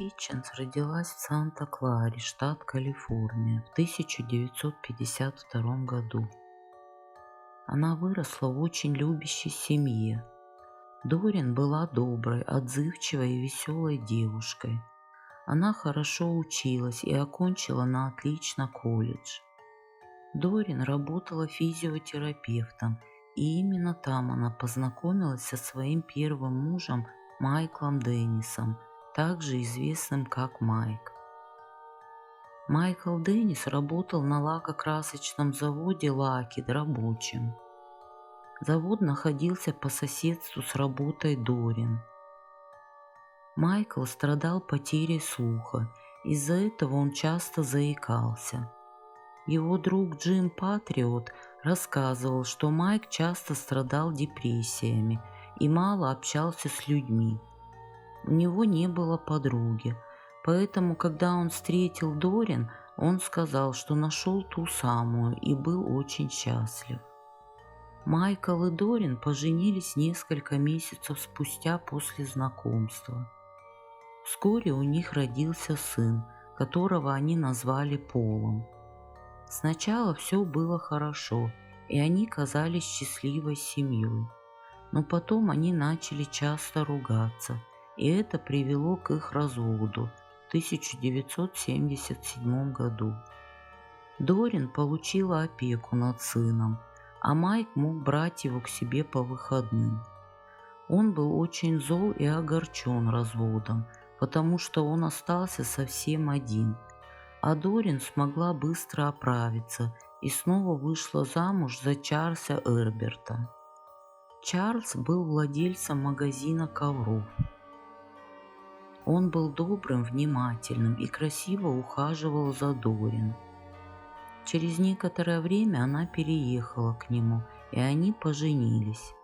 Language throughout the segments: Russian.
Хитченс родилась в Санта-Кларе, штат Калифорния, в 1952 году. Она выросла в очень любящей семье. Дорин была доброй, отзывчивой и веселой девушкой. Она хорошо училась и окончила на отлично колледж. Дорин работала физиотерапевтом, и именно там она познакомилась со своим первым мужем Майклом Деннисом, также известным как Майк. Майкл Деннис работал на лакокрасочном заводе «Лакид» рабочим. Завод находился по соседству с работой Дорин. Майкл страдал потерей слуха, из-за этого он часто заикался. Его друг Джим Патриот рассказывал, что Майк часто страдал депрессиями и мало общался с людьми. У него не было подруги, поэтому, когда он встретил Дорин, он сказал, что нашел ту самую и был очень счастлив. Майкл и Дорин поженились несколько месяцев спустя после знакомства. Вскоре у них родился сын, которого они назвали Полом. Сначала все было хорошо, и они казались счастливой семьей. Но потом они начали часто ругаться, и это привело к их разводу в 1977 году. Дорин получила опеку над сыном, а Майк мог брать его к себе по выходным. Он был очень зол и огорчен разводом, потому что он остался совсем один, а Дорин смогла быстро оправиться и снова вышла замуж за Чарльза Эрберта. Чарльз был владельцем магазина ковров. Он был добрым, внимательным и красиво ухаживал за Дорин. Через некоторое время она переехала к нему, и они поженились.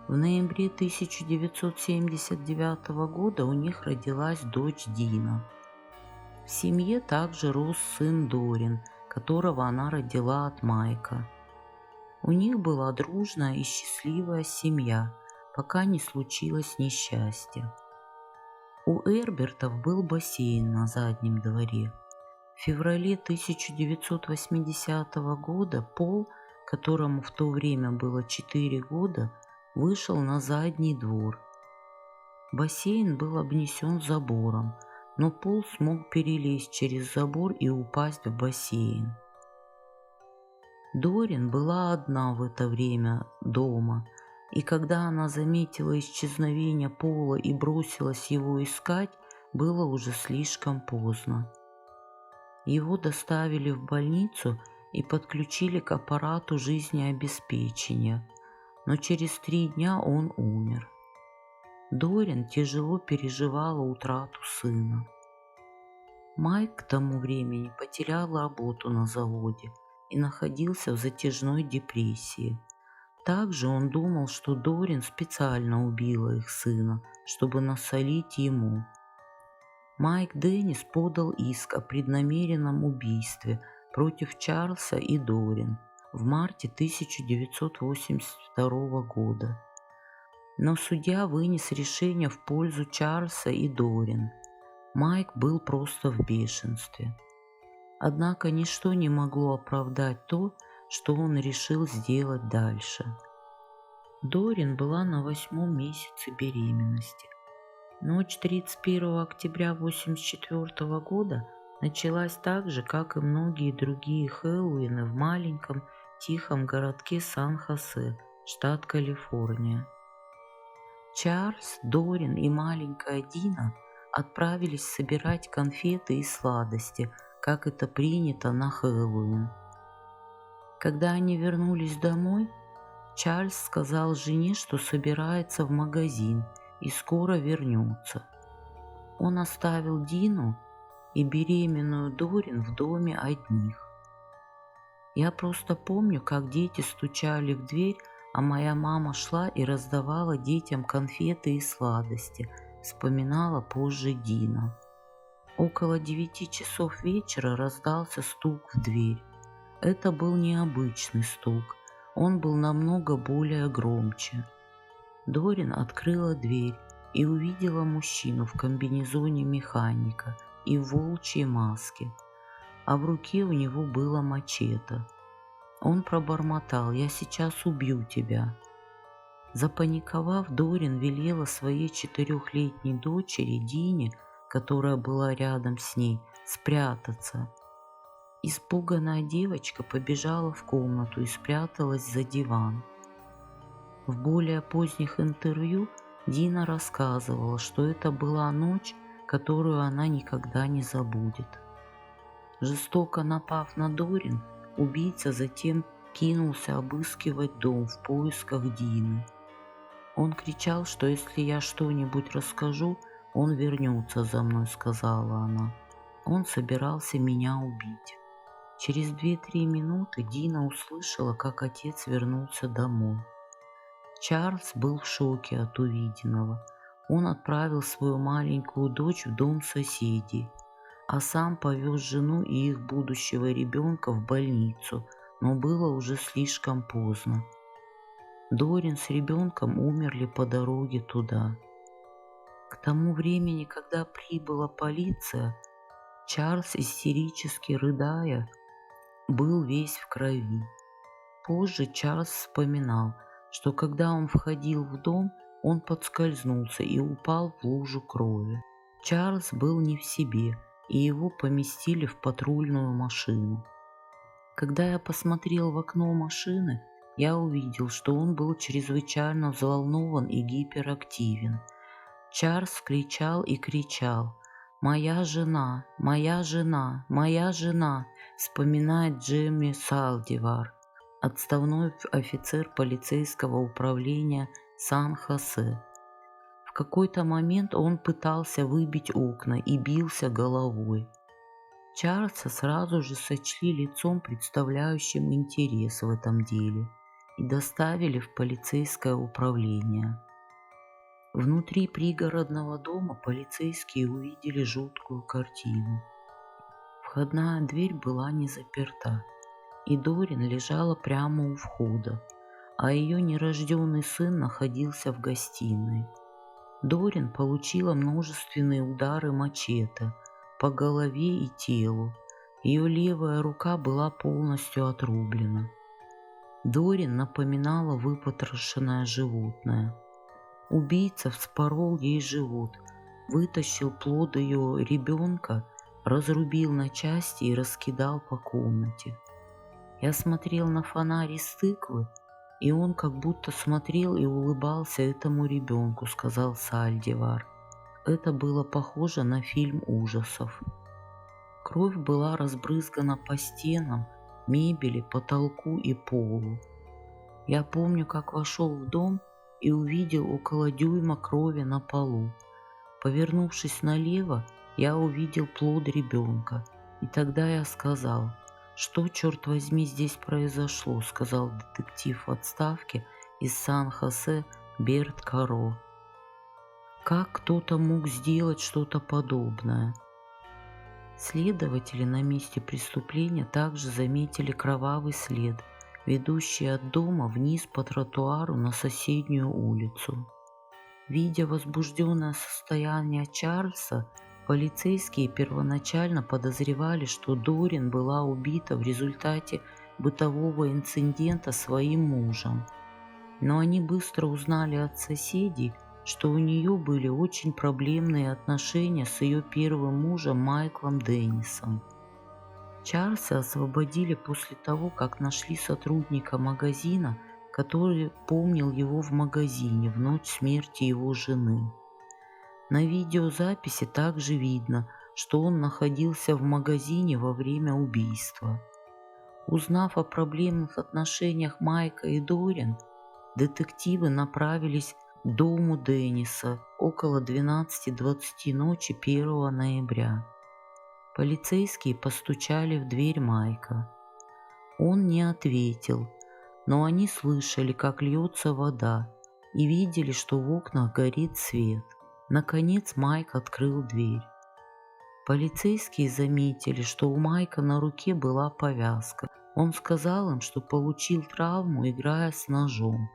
В ноябре 1979 года у них родилась дочь Дина. В семье также рос сын Дорин, которого она родила от Майка. У них была дружная и счастливая семья, пока не случилось несчастье. У Эрбертов был бассейн на заднем дворе. В феврале 1980 года Пол, которому в то время было 4 года, вышел на задний двор. Бассейн был обнесен забором, но Пол смог перелезть через забор и упасть в бассейн. Дорин была одна в это время дома, и когда она заметила исчезновение Пола и бросилась его искать, было уже слишком поздно. Его доставили в больницу и подключили к аппарату жизнеобеспечения, но через 3 дня он умер. Дорин тяжело переживала утрату сына. Майк к тому времени потерял работу на заводе и находился в затяжной депрессии. Также он думал, что Дорин специально убила их сына, чтобы насолить ему. Майк Деннис подал иск о преднамеренном убийстве против Чарльза и Дорин в марте 1982 года. Но судья вынес решение в пользу Чарльза и Дорин. Майк был просто в бешенстве. Однако ничто не могло оправдать то, что он решил сделать дальше. Дорин была на 8-м месяце беременности. Ночь 31 октября 1984 года началась так же, как и многие другие Хэллоуины в маленьком тихом городке Сан-Хосе, штат Калифорния. Чарльз, Дорин и маленькая Дина отправились собирать конфеты и сладости, как это принято на Хэллоуин. Когда они вернулись домой, Чарльз сказал жене, что собирается в магазин и скоро вернется. Он оставил Дину и беременную Дорин в доме одних. Я просто помню, как дети стучали в дверь, а моя мама шла и раздавала детям конфеты и сладости, вспоминала позже Дина. Около 9 часов вечера раздался стук в дверь. Это был необычный стук, он был намного более громче. Дорин открыла дверь и увидела мужчину в комбинезоне механика и в волчьей маске, а в руке у него было мачете. Он пробормотал: «Я сейчас убью тебя». Запаниковав, Дорин велела своей 4-летней дочери Дине, которая была рядом с ней, спрятаться. Испуганная девочка побежала в комнату и спряталась за диван. В более поздних интервью Дина рассказывала, что это была ночь, которую она никогда не забудет. Жестоко напав на Дорин, убийца затем кинулся обыскивать дом в поисках Дины. Он кричал, что если я что-нибудь расскажу, он вернется за мной, сказала она. Он собирался меня убить. Через 2-3 минуты Дина услышала, как отец вернулся домой. Чарльз был в шоке от увиденного. Он отправил свою маленькую дочь в дом соседей, а сам повез жену и их будущего ребенка в больницу, но было уже слишком поздно. Дорин с ребенком умерли по дороге туда. К тому времени, когда прибыла полиция, Чарльз, истерически рыдая, был весь в крови. Позже Чарльз вспоминал, что когда он входил в дом, он подскользнулся и упал в лужу крови. Чарльз был не в себе, и его поместили в патрульную машину. Когда я посмотрел в окно машины, я увидел, что он был чрезвычайно взволнован и гиперактивен. Чарльз кричал и кричал: «Моя жена, моя жена, моя жена», вспоминает Джемми Салдивар, отставной офицер полицейского управления Сан-Хосе. В какой-то момент он пытался выбить окна и бился головой. Чарльза сразу же сочли лицом, представляющим интерес в этом деле, и доставили в полицейское управление. Внутри пригородного дома полицейские увидели жуткую картину. Входная дверь была не заперта, и Дорин лежала прямо у входа, а ее нерожденный сын находился в гостиной. Дорин получила множественные удары мачете по голове и телу. Ее левая рука была полностью отрублена. Дорин напоминала выпотрошенное животное. Убийца вспорол ей живот, вытащил плод ее ребенка, разрубил на части и раскидал по комнате. Я смотрел на фонарь из тыквы, и он как будто смотрел и улыбался этому ребенку, сказал Сальдивар. Это было похоже на фильм ужасов. Кровь была разбрызгана по стенам, мебели, потолку и полу. Я помню, как вошел в дом и увидел около дюйма крови на полу. Повернувшись налево, я увидел плод ребенка, и тогда я сказал: «Что, черт возьми, здесь произошло?» — сказал детектив в отставке из Сан-Хосе Берт Каро. Как кто-то мог сделать что-то подобное? Следователи на месте преступления также заметили кровавый след, ведущий от дома вниз по тротуару на соседнюю улицу. Видя возбужденное состояние Чарльза, полицейские первоначально подозревали, что Дорин была убита в результате бытового инцидента своим мужем. Но они быстро узнали от соседей, что у нее были очень проблемные отношения с ее первым мужем Майклом Деннисом. Чарльза освободили после того, как нашли сотрудника магазина, который помнил его в магазине в ночь смерти его жены. На видеозаписи также видно, что он находился в магазине во время убийства. Узнав о проблемных отношениях Майка и Дорин, детективы направились к дому Денниса около 12:20 ночи 1 ноября. Полицейские постучали в дверь Майка. Он не ответил, но они слышали, как льется вода, и видели, что в окнах горит свет. Наконец Майк открыл дверь. Полицейские заметили, что у Майка на руке была повязка. Он сказал им, что получил травму, играя с ножом.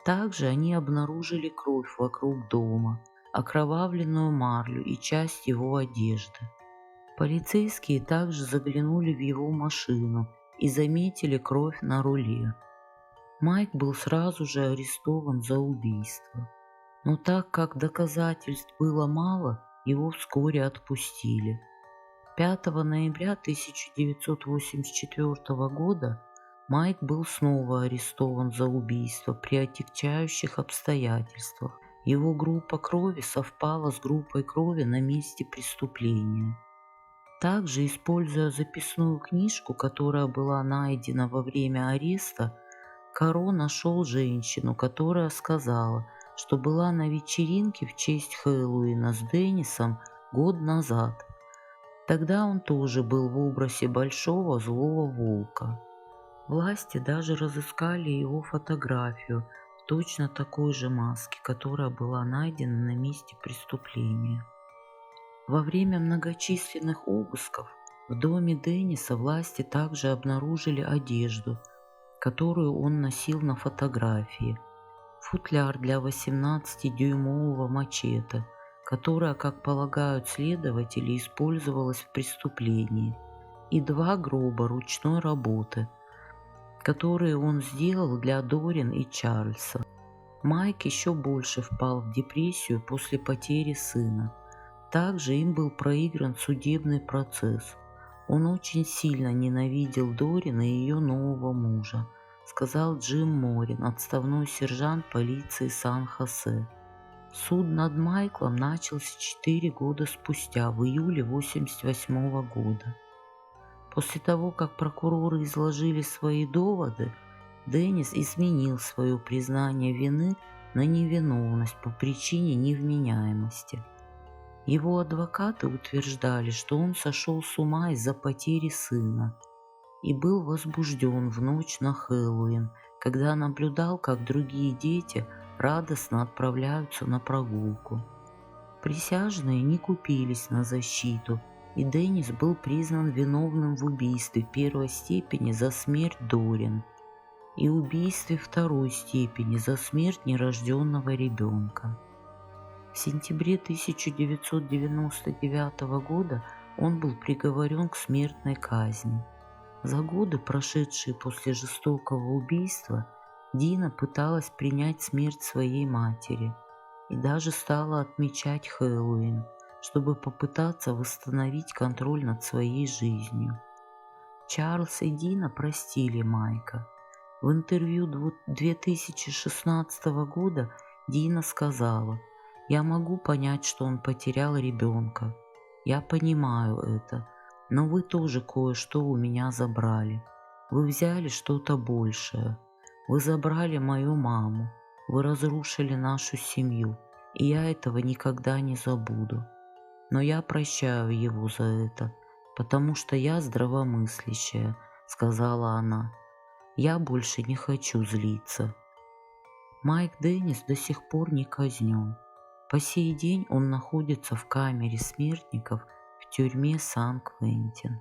Также они обнаружили кровь вокруг дома. окровавленную марлю и часть его одежды. Полицейские также заглянули в его машину и заметили кровь на руле. Майк был сразу же арестован за убийство. Но так как доказательств было мало, его вскоре отпустили. 5 ноября 1984 года Майк был снова арестован за убийство при отягчающих обстоятельствах. Его группа крови совпала с группой крови на месте преступления. Также, используя записную книжку, которая была найдена во время ареста, Каро нашел женщину, которая сказала, что была на вечеринке в честь Хэллоуина с Деннисом год назад. Тогда он тоже был в образе большого злого волка. Власти даже разыскали его фотографию в точно такой же маске, которая была найдена на месте преступления. Во время многочисленных обысков в доме Денниса власти также обнаружили одежду, которую он носил на фотографии, футляр для 18-дюймового мачете, которая, как полагают следователи, использовалась в преступлении, и 2 гроба ручной работы, которые он сделал для Дорин и Чарльза. Майк еще больше впал в депрессию после потери сына. Также им был проигран судебный процесс. Он очень сильно ненавидел Дорин и ее нового мужа, сказал Джим Морин, отставной сержант полиции Сан-Хосе. Суд над Майклом начался 4 года спустя, в июле 1988 года. После того, как прокуроры изложили свои доводы, Деннис изменил свое признание вины на невиновность по причине невменяемости. Его адвокаты утверждали, что он сошел с ума из-за потери сына и был возбужден в ночь на Хэллоуин, когда наблюдал, как другие дети радостно отправляются на прогулку. Присяжные не купились на защиту, и Деннис был признан виновным в убийстве первой степени за смерть Дорин и убийстве второй степени за смерть нерожденного ребенка. В сентябре 1999 года он был приговорен к смертной казни. За годы, прошедшие после жестокого убийства, Дина пыталась принять смерть своей матери и даже стала отмечать Хэллоуин, чтобы попытаться восстановить контроль над своей жизнью. Чарльз и Дина простили Майка. В интервью 2016 года Дина сказала: «Я могу понять, что он потерял ребенка. Я понимаю это, но вы тоже кое-что у меня забрали. Вы взяли что-то большее. Вы забрали мою маму. Вы разрушили нашу семью, и я этого никогда не забуду. Но я прощаю его за это, потому что я здравомыслящая», — сказала она. «Я больше не хочу злиться». Майк Деннис до сих пор не казнен. По сей день он находится в камере смертников в тюрьме Сан-Квентин.